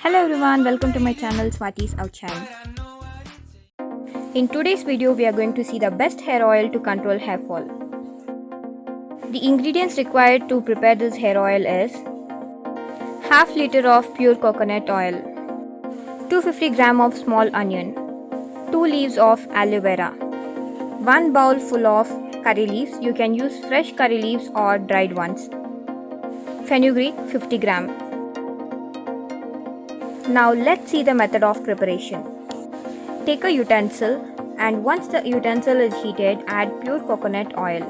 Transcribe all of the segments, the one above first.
Hello everyone, welcome to my channel Swati's Outshine. In today's video, we are going to see the best hair oil to control hair fall. The ingredients required to prepare this hair oil is half liter of pure coconut oil, 250 gram of small onion, 2 leaves of aloe vera, 1 bowl full of curry leaves. You can use fresh curry leaves or dried ones. Fenugreek 50 gram. Now let's see the method of preparation. Take a utensil and once the utensil is heated, add pure coconut oil.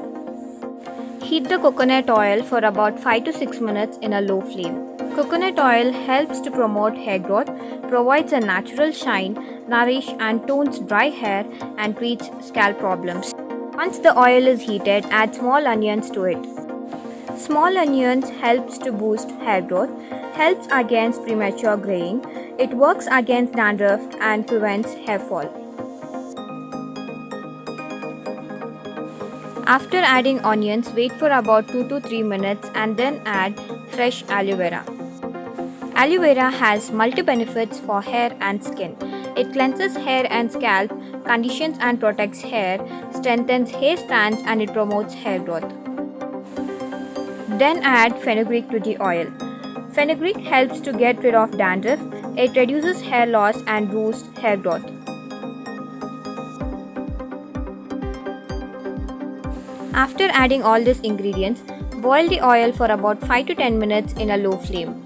Heat the coconut oil for about 5 to 6 minutes in a low flame. Coconut oil helps to promote hair growth, provides a natural shine, nourish and tones dry hair and treats scalp problems. Once the oil is heated, add small onions to it. Small onions helps to boost hair growth, helps against premature graying, it works against dandruff and prevents hair fall. After adding onions, wait for about 2 to 3 minutes and then add fresh aloe vera. Aloe vera has multi-benefits for hair and skin. It cleanses hair and scalp, conditions and protects hair, strengthens hair strands and it promotes hair growth. Then add fenugreek to the oil. Fenugreek helps to get rid of dandruff, it reduces hair loss and boosts hair growth. After adding all these ingredients, boil the oil for about 5 to 10 minutes in a low flame.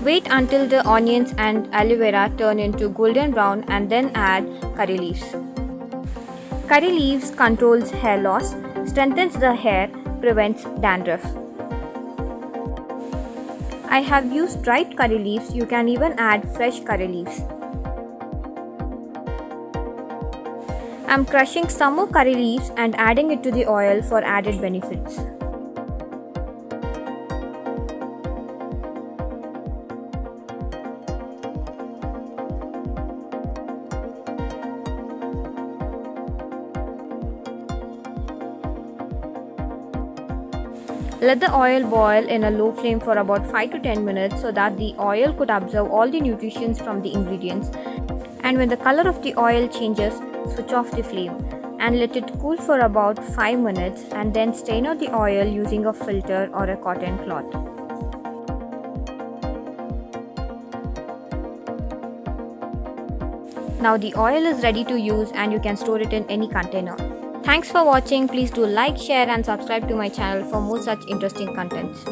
Wait until the onions and aloe vera turn into golden brown and then add curry leaves. Curry leaves controls hair loss, strengthens the hair, prevents dandruff. I have used dried curry leaves. You can even add fresh curry leaves. I am crushing some more curry leaves and adding it to the oil for added benefits. Let the oil boil in a low flame for about 5 to 10 minutes so that the oil could absorb all the nutrients from the ingredients. And when the color of the oil changes, switch off the flame and let it cool for about 5 minutes and then strain out the oil using a filter or a cotton cloth. Now the oil is ready to use and you can store it in any container. Thanks for watching. Please do like, share and subscribe to my channel for more such interesting contents.